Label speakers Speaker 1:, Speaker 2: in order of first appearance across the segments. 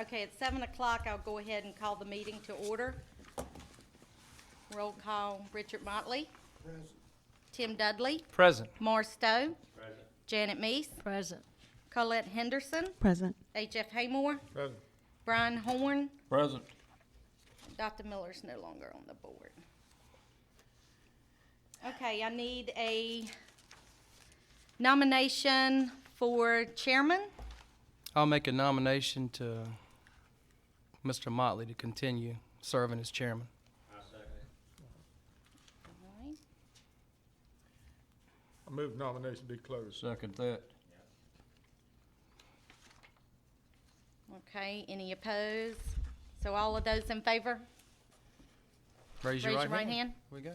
Speaker 1: Okay, at 7 o'clock, I'll go ahead and call the meeting to order. Roll call, Richard Motley.
Speaker 2: Present.
Speaker 1: Tim Dudley.
Speaker 3: Present.
Speaker 1: Morris Stowe. Present. Janet Meese.
Speaker 4: Present.
Speaker 1: Colette Henderson.
Speaker 4: Present.
Speaker 1: H.F. Haymore.
Speaker 3: Present.
Speaker 1: Brian Horn.
Speaker 3: Present.
Speaker 1: Dr. Miller's no longer on the board. Okay, I need a nomination for chairman.
Speaker 3: I'll make a nomination to Mr. Motley to continue serving as chairman.
Speaker 1: All right.
Speaker 2: I move nomination be closed.
Speaker 3: Second that.
Speaker 1: Okay, any opposed? So all of those in favor?
Speaker 3: Raise your right hand.
Speaker 1: hand.
Speaker 3: Here we go.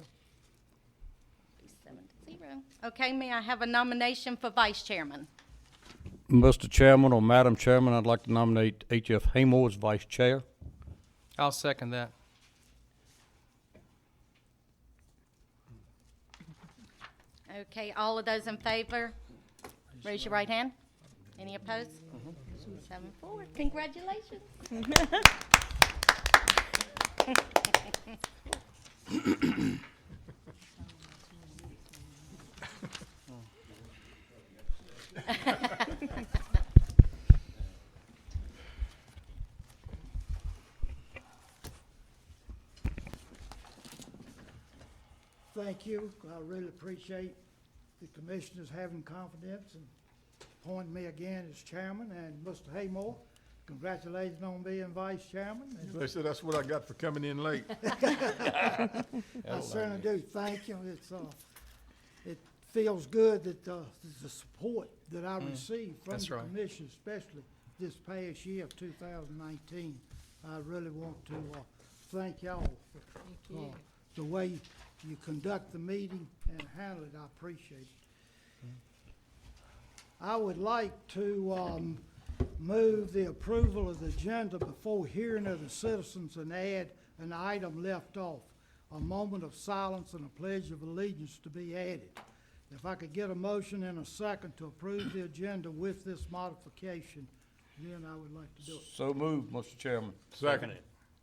Speaker 1: 7-0. Okay, may I have a nomination for vice chairman?
Speaker 5: Mr. Chairman or Madam Chairman, I'd like to nominate H.F. Haymore as Vice Chair.
Speaker 3: I'll second that.
Speaker 1: Okay, all of those in favor? Raise your right hand. Any opposed? 7-4. Congratulations.
Speaker 6: Thank you. I really appreciate the commissioners having confidence and appointing me again as chairman. And Mr. Haymore, congratulations on being vice chairman. And
Speaker 2: They said that's what I got for coming in late.
Speaker 6: I certainly do. Thank you. It feels good that the support that I received from
Speaker 3: That's
Speaker 6: the
Speaker 3: right.
Speaker 6: commission, especially this past year of 2019. I really want to thank y'all for the way you conduct the meeting and handle it. I appreciate it. I would like to move the approval of the agenda before hearing of the citizens and add an item left off, a moment of silence and a pledge of allegiance to be added. If I could get a motion and a second to approve the agenda with this modification, then I would like to do it.
Speaker 5: So moved, Mr. Chairman.
Speaker 2: Second.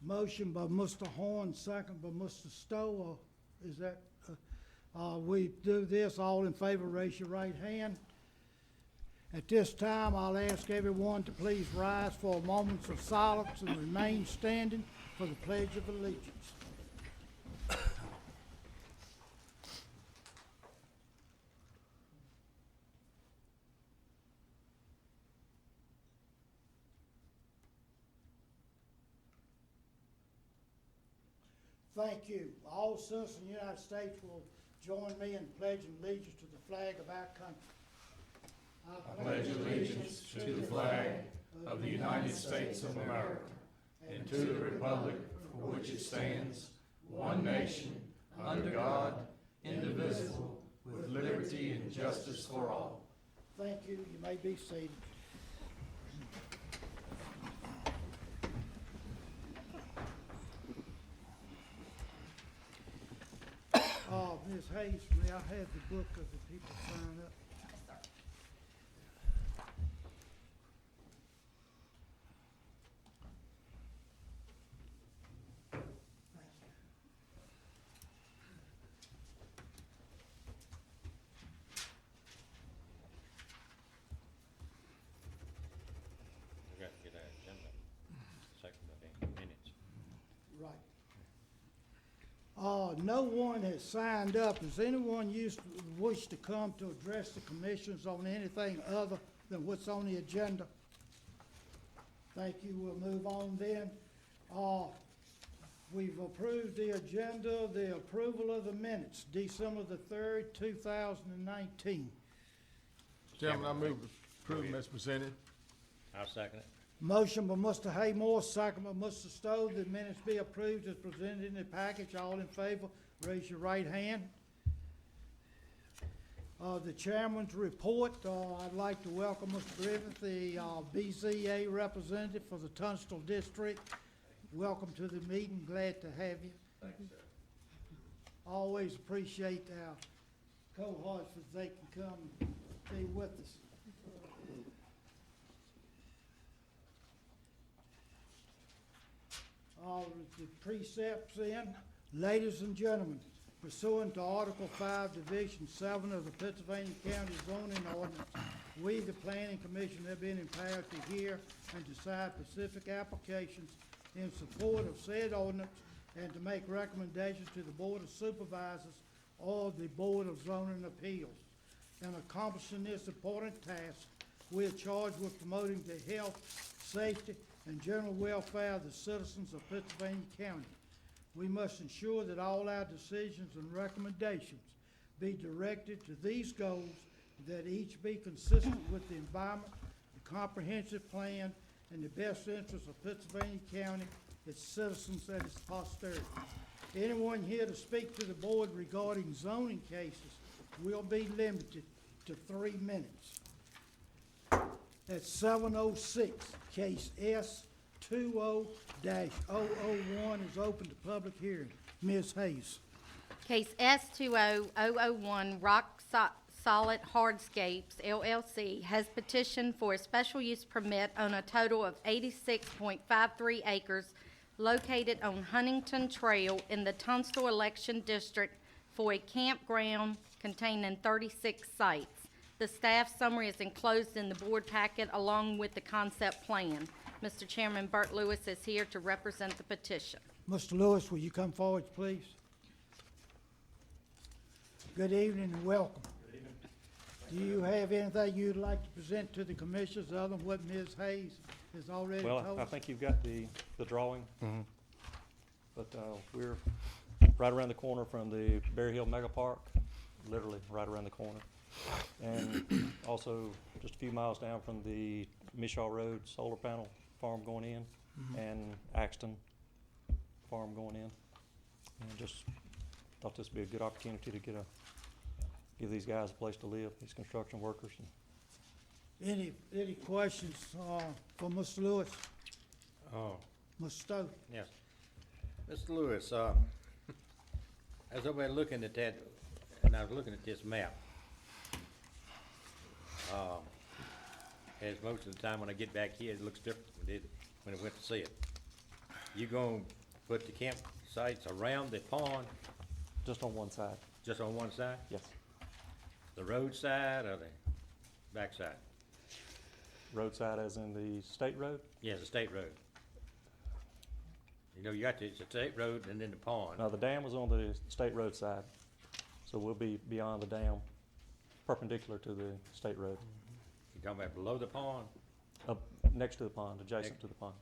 Speaker 6: Motion by Mr. Horn, second by Mr. Stowe. Is that, we do this, all in favor, raise your right hand. At this time, I'll ask everyone to please rise for a moment of silence and remain standing for the Pledge of Allegiance. Thank you. All citizens of the United States will join me in pledging allegiance to the flag of our country. I pledge
Speaker 7: allegiance to the flag of the United States of America and to the republic for which it stands, one nation, under God, indivisible, with liberty and justice for all.
Speaker 6: Thank you. You may be seated. Ms. Hayes, may I have the book of the people sign up?
Speaker 8: We got to get our agenda, second of the minutes.
Speaker 6: Right. No one has signed up. Does anyone wish to come to address the commissioners on anything other than what's on the agenda? Thank you. We'll move on then. We've approved the agenda, the approval of the minutes, December the 3rd, 2019.
Speaker 2: Chairman, I move to approve as presented.
Speaker 8: I'll second it.
Speaker 6: Motion by Mr. Haymore, second by Mr. Stowe, the minutes be approved as presented in the package. All in favor, raise your right hand. The chairman's report, I'd like to welcome Mr. Griffith, the BZA representative for the Tunstall District. Welcome to the meeting, glad to have you.
Speaker 7: Thank you, sir.
Speaker 6: Always appreciate our cohorts if they can come and be with us. the precepts in. Ladies and gentlemen, pursuant to Article 5, Division 7 of the Pittsylvania County Zoning Ordinance, we, the Planning Commission, have been empowered to hear and decide specific applications in support of said ordinance and to make recommendations to the Board of Supervisors or the Board of Zoning Appeals. In accomplishing this important task, we are charged with promoting the health, safety, and general welfare of the citizens of Pittsylvania County. We must ensure that all our decisions and recommendations be directed to these goals, that each be consistent with the environment, the comprehensive plan, and the best interests of Pittsylvania County, its citizens, and its posterity. Anyone here to speak to the board regarding zoning cases will be limited to 3 minutes. At 7:06, case S20-001 is open to public hearing. Ms. Hayes.
Speaker 1: Case S20-001 Rock Solid Hardscapes LLC has petitioned for a special use permit on a total of 86.53 acres located on Huntington Trail in the Tunstall Election District for a campground containing 36 sites. The staff summary is enclosed in the board packet along with the concept plan. Mr. Chairman, Bert Lewis is here to represent the petition.
Speaker 6: Mr. Lewis, will you come forward, please? Good evening and welcome. Good evening. Do you have anything you'd like to present to the commissioners other than what Ms. Hayes has already told
Speaker 4: Well,
Speaker 6: us?
Speaker 4: I think you've got the drawing. But we're right around the corner from the Berry Hill Mega Park, literally right around the corner. And also just a few miles down from the Mishaw Road solar panel farm going in and Axton farm going in. And just thought this would be a good opportunity to give these guys a place to live, these construction workers.
Speaker 6: Any questions for Mr. Lewis?
Speaker 8: Oh,
Speaker 6: Mr. Stowe?
Speaker 8: yes. Mr. Lewis, as I've been looking at that, and I was looking at this map, as most of the time when I get back here, it looks different than it did when I went to see it. You gonna put the campsites around the pond,
Speaker 4: Just on one side,
Speaker 8: just on one side?
Speaker 4: yes.
Speaker 8: The road side or the back side?
Speaker 4: Roadside as in the state road?
Speaker 8: Yeah, the state road. You know, you got the state road and then the pond.
Speaker 4: No, the dam was on the state road side. So we'll be beyond the dam, perpendicular to the state road,
Speaker 8: You talking about below the pond?
Speaker 4: up next to the pond, adjacent to the pond.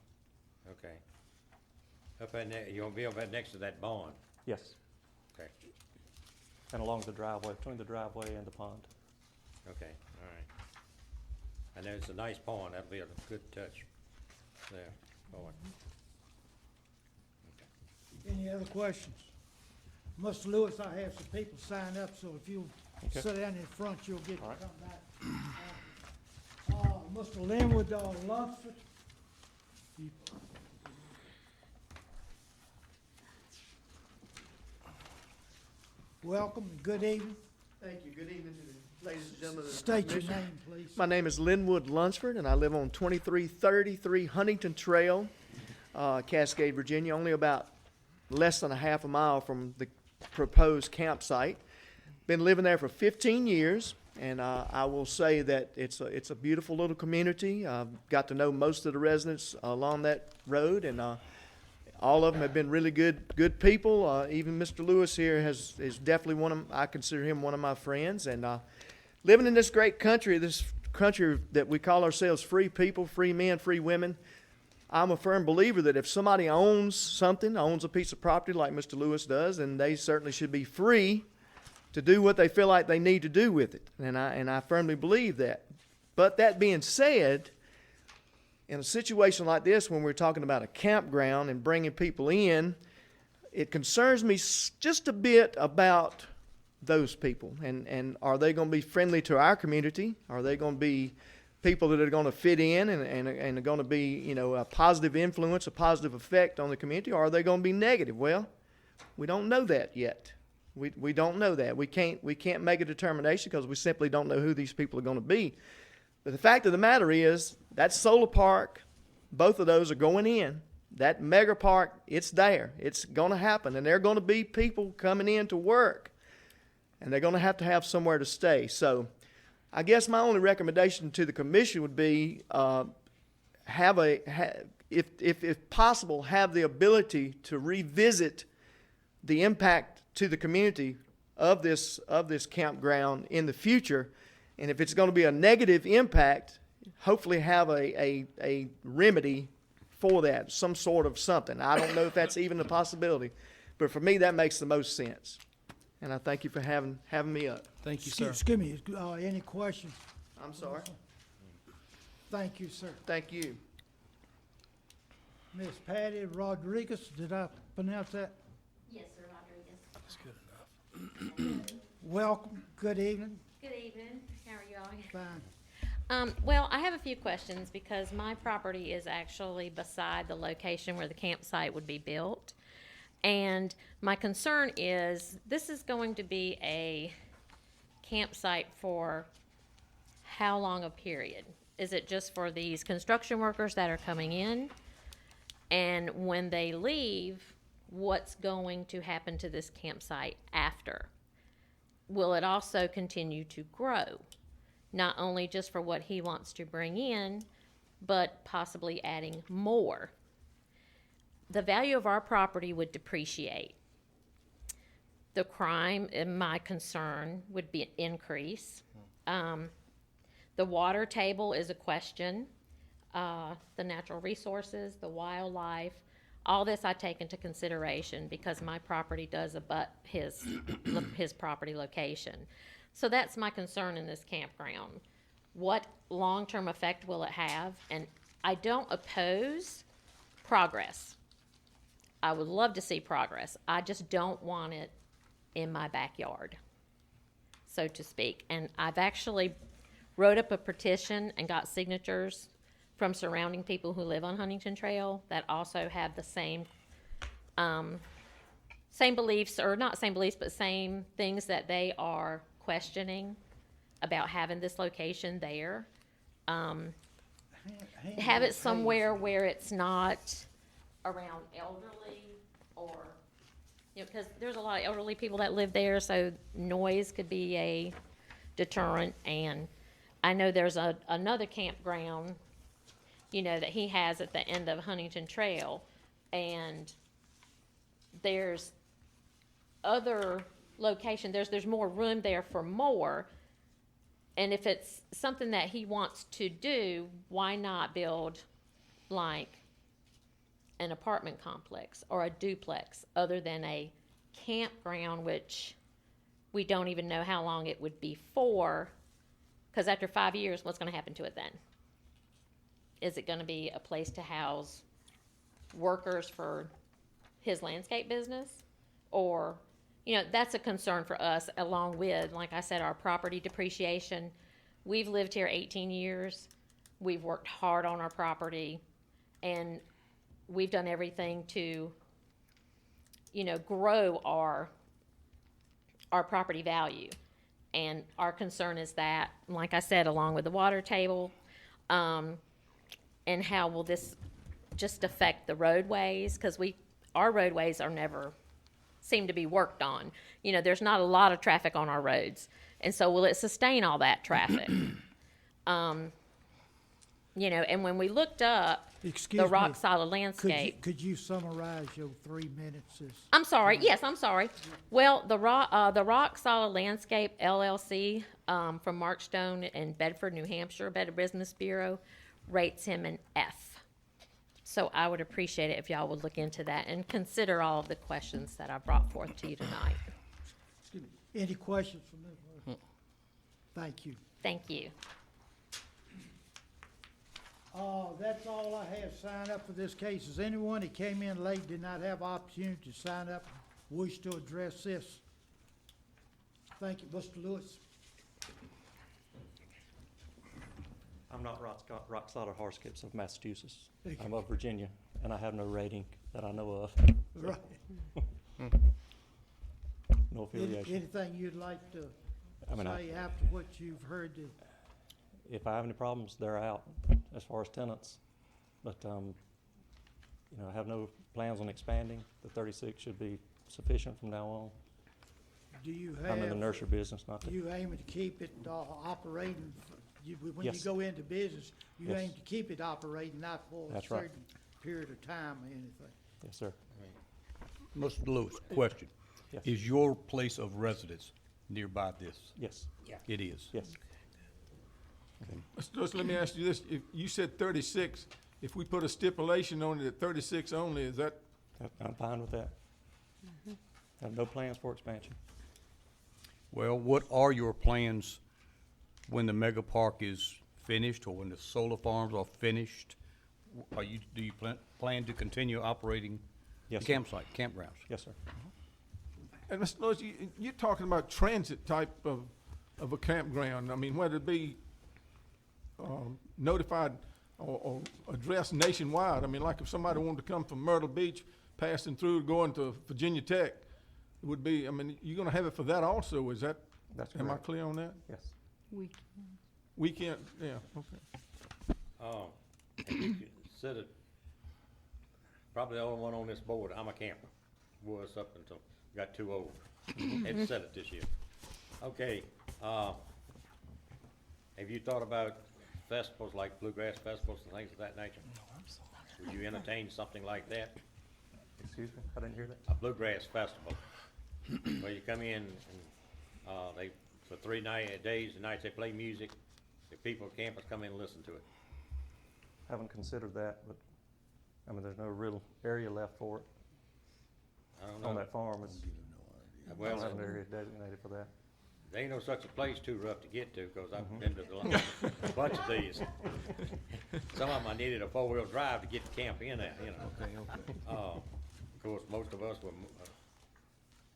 Speaker 8: Okay. Up in there, you gonna be up right next to that barn?
Speaker 4: Yes,
Speaker 8: Okay,
Speaker 4: and along the driveway, between the driveway and the pond.
Speaker 8: okay, all right. I know it's a nice pond, that'd be a good touch there, boy.
Speaker 6: Any other questions? Mr. Lewis, I have some people sign up, so if you
Speaker 4: Okay.
Speaker 6: sit down in front, you'll get to
Speaker 4: All right.
Speaker 6: come back. Mr. Linwood Lunsford. You- Welcome, and good evening.
Speaker 9: Thank you. Good evening to the ladies and gentlemen of the
Speaker 6: State your
Speaker 9: commission.
Speaker 6: name, please.
Speaker 9: My name is Linwood Lunsford, and I live on 2333 Huntington Trail, Cascade, Virginia, only about less than a half a mile from the proposed campsite. Been living there for 15 years, and I will say that it's a beautiful little community. I've got to know most of the residents along that road, and all of them have been really good people. Even Mr. Lewis here is definitely I consider him one of my friends. And living in this great country, this country that we call ourselves free people, free men, free women, I'm a firm believer that if somebody owns a piece of property like Mr. Lewis does, then they certainly should be free to do what they feel like they need to do with it. And I firmly believe that. But that being said, in a situation like this, when we're talking about a campground and bringing people in, it concerns me just a bit about those people. And are they going to be friendly to our community? Are they going to be people that are going to fit in and are going to be, a positive influence, a positive effect on the community? Or are they going to be negative? Well, we don't know that yet. We don't know that. We can't make a determination because we simply don't know who these people are going to be. But the fact of the matter is, that solar park, both of those are going in. that mega park, it's there. It's gonna happen, and there are gonna be people coming in to work, and they're gonna have somewhere to stay. So I guess my only recommendation to the commission would be, if possible, have the ability to revisit the impact to the community of this campground in the future. And if it's going to be a negative impact, hopefully have a remedy for that, some sort of something. I don't know if that's even a possibility, but for me, that makes the most sense. And I thank you for having me up.
Speaker 3: Thank you, sir.
Speaker 6: Excuse me, any questions?
Speaker 9: I'm sorry.
Speaker 6: Thank you, sir.
Speaker 9: Thank you.
Speaker 6: Miss Patty Rodriguez, did I pronounce that?
Speaker 1: Yes, sir, Rodriguez.
Speaker 3: That's good enough.
Speaker 6: Welcome, good evening,
Speaker 10: Good evening. How are you all?
Speaker 6: fine.
Speaker 10: Well, I have a few questions because my property is actually beside the location where the campsite would be built. And my concern is this is going to be a campsite for how long a period? Is it just for these construction workers that are coming in? And when they leave, what's going to happen to this campsite after? Will it also continue to grow? Not only just for what he wants to bring in, but possibly adding more. The value of our property would depreciate. The crime, in my concern, would be an increase. The water table is a question. The natural resources, the wildlife, all this I take into consideration because my property does abut his property location. So that's my concern in this campground. What long-term effect will it have? And I don't oppose progress. I would love to see progress. I just don't want it in my backyard, so to speak. And I've actually wrote up a petition and got signatures from surrounding people who live on Huntington Trail that also have the same beliefs, or not same beliefs, but same things that they are questioning about having this location there. Have it somewhere where it's not around elderly, or, you know, because there's a lot of elderly people that live there, so noise could be a deterrent. And I know there's another campground, you know, that he has at the end of Huntington Trail, and there's other location, there's more room there for more. And if it's something that he wants to do, why not build like an apartment complex or a duplex other than a campground, which we don't even know how long it would be for, because after 5 years, what's going to happen to it then? Is it going to be a place to house workers for his landscape business? Or, you know, that's a concern for us, along with, like I said, our property depreciation. We've lived here 18 years. We've worked hard on our property, and we've done everything to, you know, grow our property value. And our concern is that, like I said, along with the water table, and how will this just affect the roadways? Because our roadways are never seem to be worked on. You know, there's not a lot of traffic on our roads. And so will it sustain all that traffic? You know, and when we looked up the rock solid landscape.
Speaker 6: Could you summarize your 3 minutes?
Speaker 10: I'm sorry. Yes, I'm sorry. Well, the rock solid landscape LLC from Markstone in Bedford, New Hampshire, Better Business Bureau, rates him an F. So I would appreciate it if y'all would look into that and consider all of the questions that I brought forth to you tonight.
Speaker 6: Excuse me. Any questions from this? Thank you.
Speaker 10: Thank you.
Speaker 6: That's all I have signed up for this case. Is anyone that came in late did not have opportunity to sign up, wish to address this? Thank you, Mr. Lewis.
Speaker 4: I'm not rock solid hardscapes of Massachusetts.
Speaker 6: Thank you.
Speaker 4: I'm of Virginia, and I have no rating that I know of.
Speaker 6: Right.
Speaker 4: No affiliation.
Speaker 6: Anything you'd like to
Speaker 4: I mean,
Speaker 6: say after what you've heard?
Speaker 4: If I have any problems, they're out as far as tenants. But you know, I have no plans on expanding. The 36 should be sufficient from now on.
Speaker 6: Do you
Speaker 4: I'm in the
Speaker 6: have,
Speaker 4: nursery business, not
Speaker 6: do
Speaker 4: the,
Speaker 6: you aim to keep it operating, when you
Speaker 4: Yes.
Speaker 6: go into business, you
Speaker 4: Yes.
Speaker 6: aim to keep it operating, not for a
Speaker 4: That's right.
Speaker 6: certain period of time or anything?
Speaker 4: yes, sir.
Speaker 5: Mr. Lewis, question.
Speaker 4: Yes.
Speaker 5: Is your place of residence nearby this?
Speaker 4: Yes,
Speaker 5: It is?
Speaker 4: yes.
Speaker 2: Mr. Lewis, let me ask you this, if you said 36, if we put a stipulation on it at 36 only, is that,
Speaker 4: I'm fine with that. I have no plans for expansion.
Speaker 5: Well, what are your plans when the mega park is finished or when the solar farms are finished? Do you plan to continue operating the
Speaker 4: Yes, sir.
Speaker 5: campsite, campgrounds?
Speaker 4: Yes, sir.
Speaker 2: and Mr. Lewis, you're talking about transit type of a campground. I mean, whether it be notified or addressed nationwide. I mean, like if somebody wanted to come from Myrtle Beach, passing through, going to Virginia Tech, it would be, I mean, you're gonna have it for that also, is that,
Speaker 4: That's
Speaker 2: am I
Speaker 4: correct.
Speaker 2: clear on that?
Speaker 4: Yes.
Speaker 2: Weekend, yeah, okay.
Speaker 8: And you consider, probably the only one on this board, I'm a camper, was up until, got too old. Had said it this year. Okay, have you thought about festivals like bluegrass festivals and things of that nature? Would you entertain something like that?
Speaker 4: Excuse me, I didn't hear that.
Speaker 8: A bluegrass festival, where you come in and, they, for 3 days and nights, they play music. The people, campers come in and listen to it.
Speaker 4: Haven't considered that, but, I mean, there's no real area left for it
Speaker 8: I don't
Speaker 4: on
Speaker 8: know.
Speaker 4: that farm. It's, I
Speaker 8: Well,
Speaker 4: don't have an area designated for that.
Speaker 8: there ain't no such a place too rough to get to, because I've been to a bunch of these. Some of them I needed a 4-wheel drive to get the camp in there, you know. Of course, most of us were,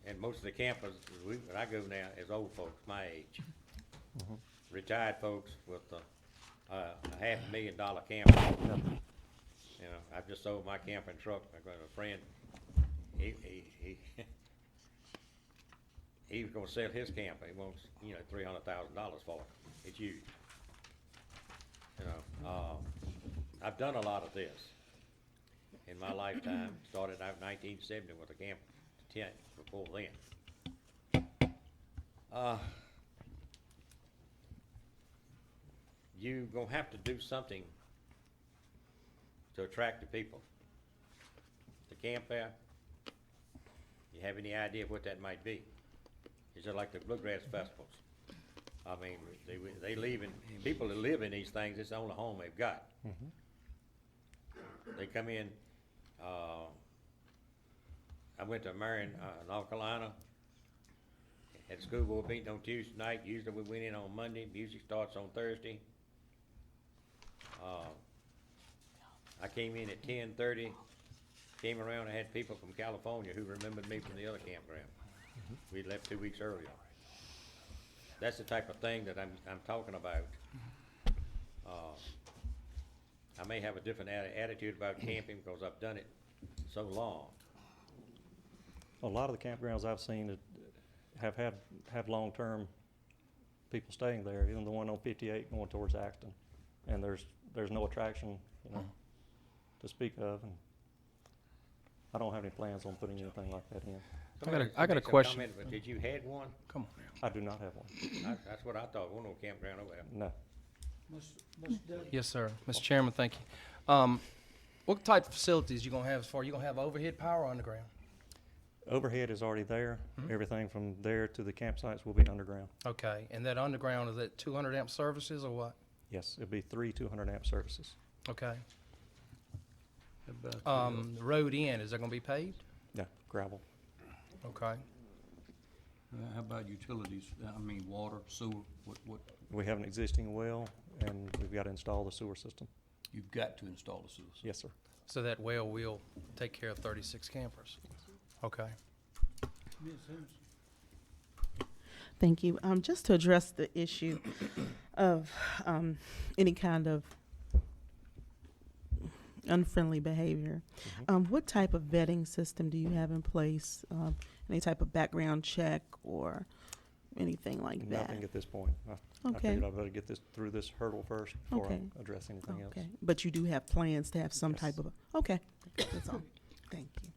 Speaker 8: and most of the campers, when I go now, is old folks my age. Retired folks with a $500,000 camper. You know, I've just sold my camping truck. I got a friend, he he was gonna sell his camper. He wants, you know, $300,000 for it. It's huge. You know, I've done a lot of this in my lifetime. Started out in 1970 with a camp tent before then. You gonna have to do something to attract the people to camp there. You have any idea what that might be? It's just like the bluegrass festivals. I mean, they live in, people that live in these things, it's the only home they've got. They come in, I went to Marion, North Carolina, had school board meeting on Tuesday night. Usually we went in on Monday, music starts on Thursday. I came in at 10:30, came around, I had people from California who remembered me from the other campground. We left 2 weeks earlier. That's the type of thing that I'm talking about. I may have a different attitude about camping because I've done it so long.
Speaker 4: A lot of the campgrounds I've seen that have long-term people staying there, even the one on 58 going towards Axton. And there's no attraction, you know, to speak of, and I don't have any plans on putting anything like that in.
Speaker 3: I got a
Speaker 8: Somebody
Speaker 3: question.
Speaker 8: commented, but did you had one?
Speaker 3: Come on now.
Speaker 4: I do not have one.
Speaker 8: That's what I thought, one on campground over there.
Speaker 4: No.
Speaker 6: Mr. Dudley?
Speaker 3: Yes, sir. Mr. Chairman, thank you. What type of facilities you gonna have as far, you gonna have overhead power or underground?
Speaker 4: Overhead is already there. Everything from there to the campsites will be underground.
Speaker 3: Okay, and that underground, is that 200 amp services or what?
Speaker 4: Yes, it'll be 3 200 amp services.
Speaker 3: Okay. The road in, is that gonna be paved?
Speaker 4: Yeah, gravel.
Speaker 3: Okay.
Speaker 5: How about utilities? I mean, water, sewer, what,
Speaker 4: We have an existing well, and we've got to install the sewer system.
Speaker 5: you've got to install the sewer system.
Speaker 4: Yes, sir.
Speaker 3: So that well will take care of 36 campers? Okay.
Speaker 6: Ms. Simpson?
Speaker 11: Thank you. Just to address the issue of any kind of unfriendly behavior, what type of vetting system do you have in place? Any type of background check, or anything like that?
Speaker 4: Nothing at this point. I
Speaker 11: Okay.
Speaker 4: figured I'd better get this, through this hurdle first before
Speaker 11: Okay.
Speaker 4: I address anything else.
Speaker 11: Okay, but you do have plans to have some
Speaker 4: Yes.
Speaker 11: type of, okay, that's all. Thank you.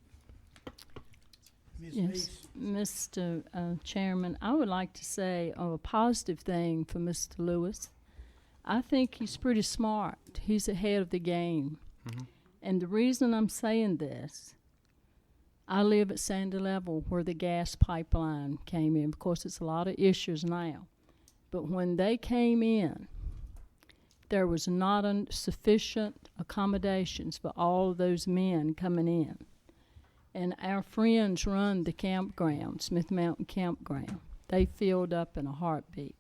Speaker 6: Ms.
Speaker 12: Yes,
Speaker 6: Meeks?
Speaker 12: Mr. Chairman, I would like to say a positive thing for Mr. Lewis. I think he's pretty smart. He's ahead of the game. And the reason I'm saying this, I live at Sandy Level where the gas pipeline came in. Of course, it's a lot of issues now. But when they came in, there was not sufficient accommodations for all of those men coming in. And our friends run the campground, Smith Mountain Campground. They filled up in a heartbeat.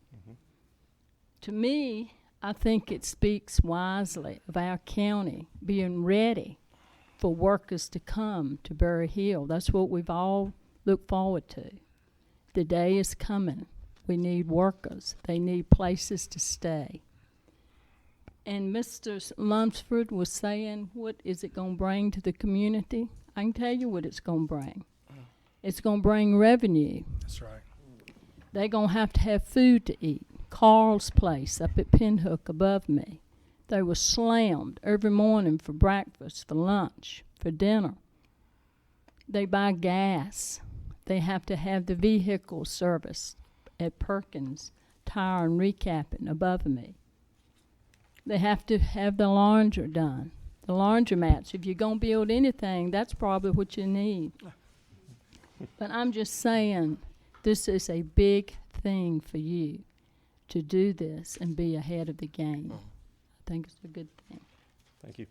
Speaker 12: To me, I think it speaks wisely of our county being ready for workers to come to Berry Hill. That's what we've all looked forward to. The day is coming. We need workers. They need places to stay. And Mr. Lunsford was saying, what is it going to bring to the community? I can tell you what it's going to bring. It's going to bring revenue.
Speaker 3: That's right.
Speaker 12: They're going to have food to eat. Carl's place up at Pinhook above me. They were slammed every morning for breakfast, for lunch, for dinner. They buy gas. They have to have the vehicle serviced at Perkins Tire and Recapping above me. They have to have the laundry done. The laundromats. If you're going to build anything, that's probably what you need. But I'm just saying, this is a big thing for you to do this and be ahead of the game. I think it's a good thing.
Speaker 4: Thank you.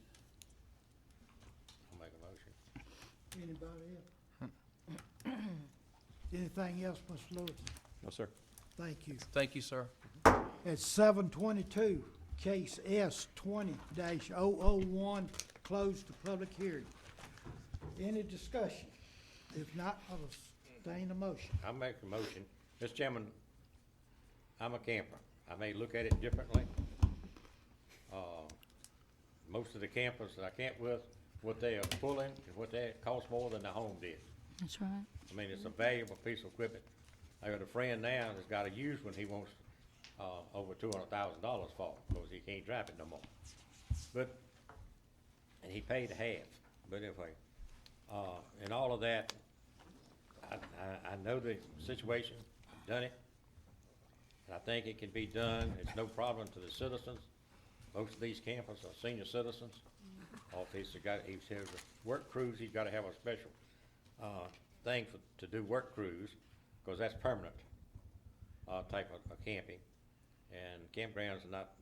Speaker 8: I'll make a motion.
Speaker 6: Anybody else? Anything else, Mr. Lewis?
Speaker 4: No, sir.
Speaker 6: Thank you.
Speaker 3: Thank you, sir.
Speaker 6: At 7:22, case S 20-001, closed the public hearing. Any discussion? If not, I'll sustain a motion.
Speaker 8: I'll make a motion. Mr. Chairman, I'm a camper. I may look at it differently. Most of the campers that I camp with, what they are pulling and what they cost more than the home did.
Speaker 12: That's right.
Speaker 8: I mean, it's a valuable piece of equipment. I got a friend now that's got a used one he wants, over $200,000 for, because he can't drive it no more. But, and he paid half, but anyway, and all of that, I know the situation, done it, and I think it can be done. It's no problem to the citizens. Most of these campers are senior citizens. Or if he's has a work cruise, he's gotta have a special, thing to do work cruise, because that's permanent, type of camping. And campgrounds are not,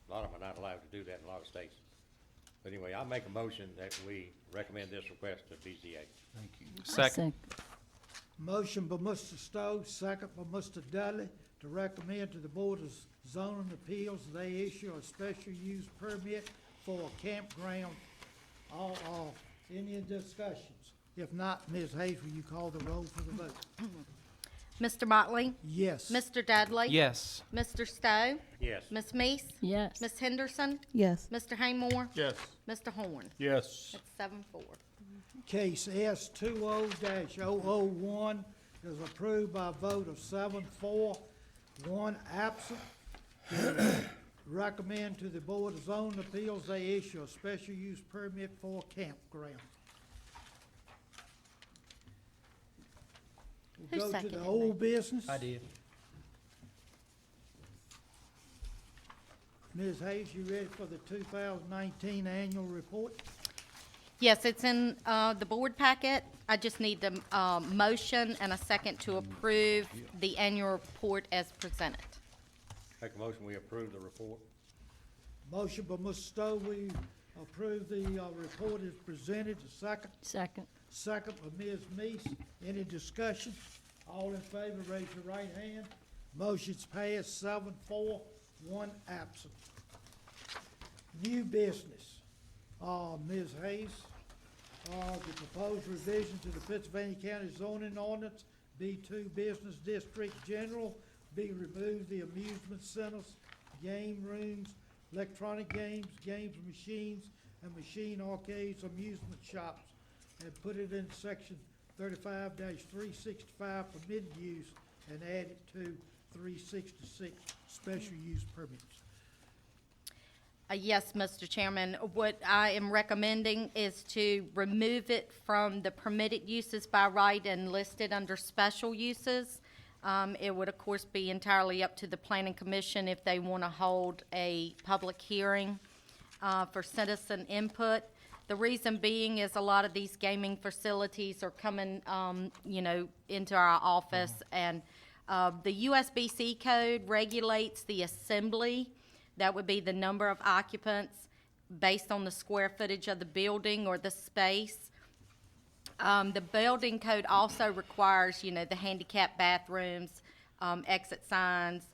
Speaker 8: a lot of them are not allowed to do that in a lot of states. But anyway, I'll make a motion that we recommend this request to BZA.
Speaker 3: Thank you.
Speaker 12: I
Speaker 3: Second.
Speaker 6: Motion by Mr. Stowe, second by Mr. Dudley, to recommend to the Board of Zoning Appeals they issue a special use permit for a campground. Any discussions? If not, Ms. Hayes, will you call the roll for the vote?
Speaker 1: Mr. Motley?
Speaker 6: Yes.
Speaker 1: Mr. Dudley?
Speaker 3: Yes.
Speaker 1: Mr. Stowe?
Speaker 8: Yes.
Speaker 1: Ms. Meese?
Speaker 12: Yes.
Speaker 1: Ms. Henderson?
Speaker 11: Yes.
Speaker 1: Mr. Haymore?
Speaker 2: Yes.
Speaker 1: Mr. Horn?
Speaker 5: Yes.
Speaker 1: That's 7-4.
Speaker 6: Case S 20-001 is approved by a vote of 7-4, 1 absent. Recommend to the Board of Zoning Appeals they issue a special use permit for a campground.
Speaker 1: Who
Speaker 6: We'll go to
Speaker 1: seconded
Speaker 6: the
Speaker 1: that?
Speaker 6: old business.
Speaker 3: I did.
Speaker 6: Ms. Hayes, you ready for the 2019 annual report?
Speaker 1: Yes, it's in the board packet. I just need the motion and a second to approve the annual report as presented.
Speaker 8: Make a motion, we approve the report.
Speaker 6: Motion by Mr. Stowe, we approve the report as presented. A second.
Speaker 12: Second.
Speaker 6: Second by Ms. Meese. Any discussion? All in favor, raise your right hand. Motion's passed 7-4, 1 absent. New business. Ms. Hayes, the proposed revision to the Pittsylvania County zoning ordinance, B2 Business District General, be removed the amusement centers, game rooms, electronic games, games machines, and machine arcades, amusement shops, and put it in section 35-365 permitted use and add it to 366 special use permits.
Speaker 1: Yes, Mr. Chairman. What I am recommending is to remove it from the permitted uses by right and list it under special uses. It would, of course, be entirely up to the Planning Commission if they want to hold a public hearing for citizen input. The reason being is a lot of these gaming facilities are coming, into our office, and the USBC code regulates the assembly. That would be the number of occupants based on the square footage of the building or the space. The building code also requires, the handicap bathrooms, exit signs,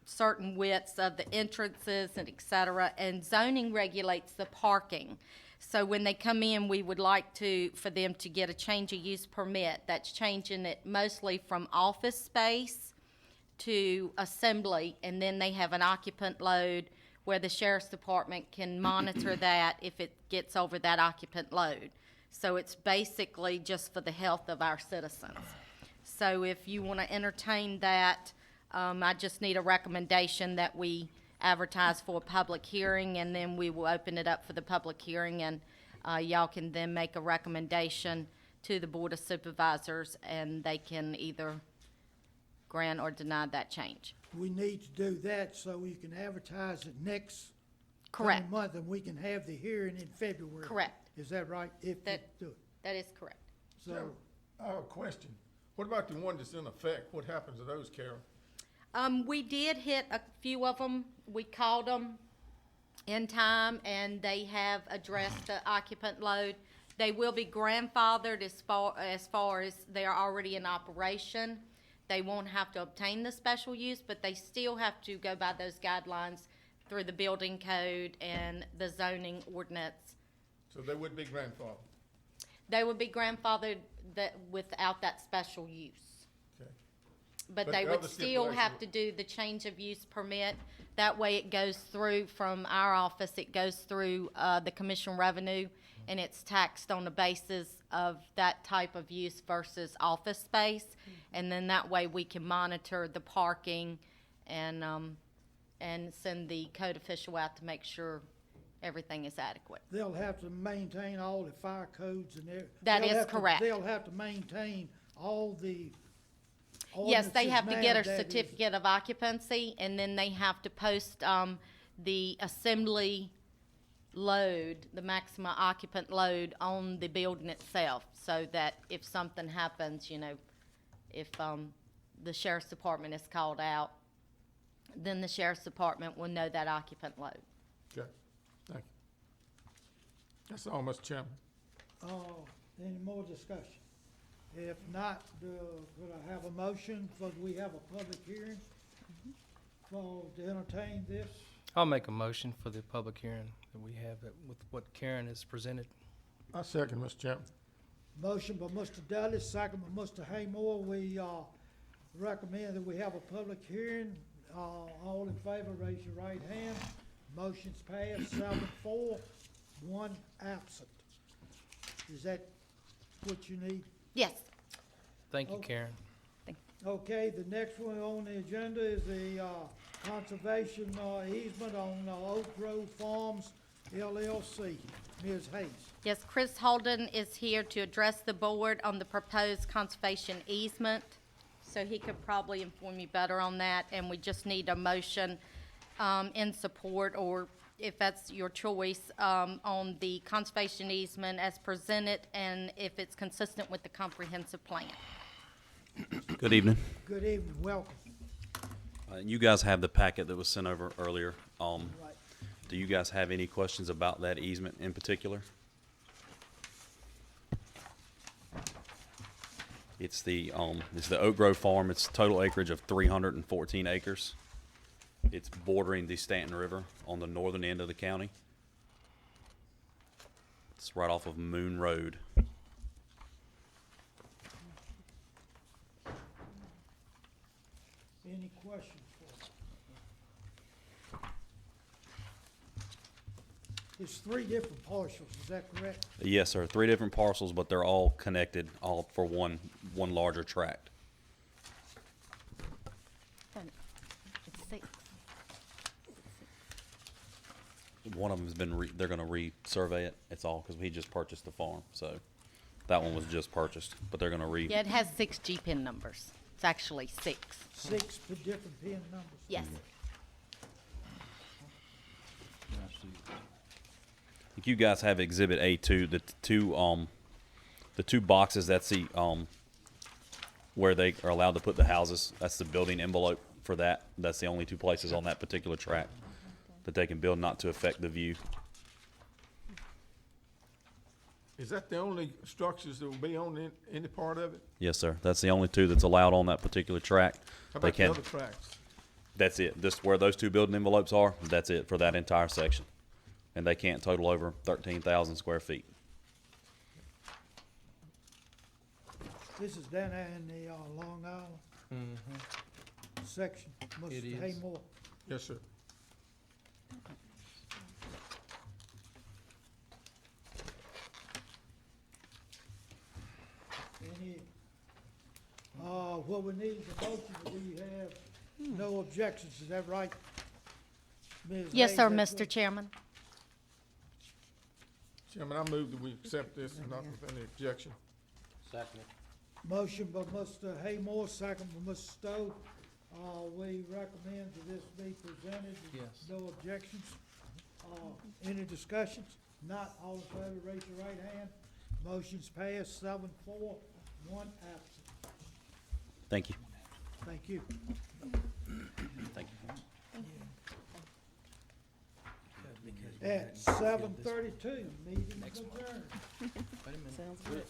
Speaker 1: certain widths of the entrances and et cetera, and zoning regulates the parking. So when they come in, we would like for them to get a change of use permit. That's changing it mostly from office space to assembly, and then they have an occupant load where the sheriff's department can monitor that if it gets over that occupant load. So it's basically just for the health of our citizens. So if you want to entertain that, I just need a recommendation that we advertise for a public hearing, and then we will open it up for the public hearing, and y'all can then make a recommendation to the Board of Supervisors, and they can either grant or deny that change.
Speaker 6: We need to do that so we can advertise it next
Speaker 1: Correct.
Speaker 6: coming month, and we can have the hearing in February.
Speaker 1: Correct.
Speaker 6: Is that right? If we do it.
Speaker 1: That is correct.
Speaker 6: So,
Speaker 2: I have a question. What about the one that's in effect? What happens to those, Carol?
Speaker 1: We did hit a few of them. We called them in time, and they have addressed the occupant load. They will be grandfathered as far as they are already in operation. They won't have to obtain the special use, but they still have to go by those guidelines through the building code and the zoning ordinance.
Speaker 2: So they would be grandfathered?
Speaker 1: They would be grandfathered without that special use.
Speaker 2: Okay.
Speaker 1: But
Speaker 2: But
Speaker 1: they
Speaker 2: the
Speaker 1: would
Speaker 2: other
Speaker 1: still have
Speaker 2: stipulation
Speaker 1: to do the change of use permit. That way it goes through from our office, it goes through the commission revenue, and it's taxed on the basis of that type of use versus office space. And then that way we can monitor the parking and send the code official out to make sure everything is adequate.
Speaker 6: they'll have to maintain all the fire codes and everything.
Speaker 1: That is correct.
Speaker 6: They'll have to maintain all the
Speaker 1: Yes, they have to get a
Speaker 6: ordinances now that is-
Speaker 1: certificate of occupancy, and then they have to post the assembly load, the maximum occupant load on the building itself, so that if something happens, if the sheriff's department is called out, then the sheriff's department will know that occupant load.
Speaker 2: Okay, thank you. That's all, Mr. Chairman.
Speaker 6: Any more discussion? If not, could I have a motion for, we have a public hearing to entertain this?
Speaker 3: I'll make a motion for the public hearing that we have with what Karen has presented.
Speaker 2: I second, Mr. Chairman.
Speaker 6: Motion by Mr. Dudley, second by Mr. Haymore. We recommend that we have a public hearing. All in favor, raise your right hand. Motion's passed, 7-4, 1 absent. Is that what you need?
Speaker 1: Yes.
Speaker 3: Thank you,
Speaker 6: Okay.
Speaker 3: Karen.
Speaker 6: Okay, the next one on the agenda is the conservation easement on Oak Grove Farms LLC. Ms. Hayes.
Speaker 1: Yes, Chris Holden is here to address the board on the proposed conservation easement, so he could probably inform you better on that, and we just need a motion in support, or if that's your choice, on the conservation easement as presented, and if it's consistent with the comprehensive plan.
Speaker 13: Good evening.
Speaker 6: Good evening, welcome.
Speaker 13: You guys have the packet that was sent over earlier.
Speaker 6: Right.
Speaker 13: Do you guys have any questions about that easement in particular? It's the Oak Grove Farm. It's total acreage of 314 acres. It's bordering the Stanton River on the northern end of the county. It's right off of Moon Road.
Speaker 6: Any questions for us? It's 3 different parcels, is that correct?
Speaker 13: Yes, sir. 3 different parcels, but they're all connected, all for one larger tract. One of them's been they're gonna re-survey it, it's all, cause he just purchased the farm, so. That one was just purchased, but they're gonna
Speaker 1: Yeah, it has 6 G-pin numbers. It's actually 6.
Speaker 6: 6 for different pin numbers.
Speaker 1: Yes.
Speaker 13: I think you guys have Exhibit A2, the two boxes, that's the, where they are allowed to put the houses. That's the building envelope for that. That's the only 2 places on that particular tract that they can build not to affect the view.
Speaker 2: Is that the only structures that will be on any part of it?
Speaker 13: Yes, sir. That's the only 2 that's allowed on that particular tract.
Speaker 2: How
Speaker 13: They
Speaker 2: about the
Speaker 13: can,
Speaker 2: other tracks?
Speaker 13: that's it. This, where those 2 building envelopes are, that's it for that entire section. And they can't total over 13,000 square feet.
Speaker 6: This is down there in the, Long Island section,
Speaker 3: It
Speaker 6: Mr.
Speaker 3: is.
Speaker 6: Haymore.
Speaker 2: Yes, sir.
Speaker 6: Any, what we need is a motion, do you have no objections, is that right? Ms.
Speaker 1: Yes,
Speaker 6: Hayes,
Speaker 1: sir,
Speaker 6: that's
Speaker 1: Mr.
Speaker 6: what-
Speaker 1: Chairman.
Speaker 2: Chairman, I move that we accept this and not with any objection.
Speaker 8: Second.
Speaker 6: Motion by Mr. Haymore, second by Mr. Stowe. We recommend that this be presented.
Speaker 3: Yes.
Speaker 6: No objections. Any discussions? Not, all in favor, raise your right hand. Motion's passed, 7-4, 1 absent.
Speaker 13: Thank you.
Speaker 6: Thank you.
Speaker 13: Thank you.
Speaker 6: At 7:32, meeting is adjourned.
Speaker 3: Wait a minute.
Speaker 11: Sounds good.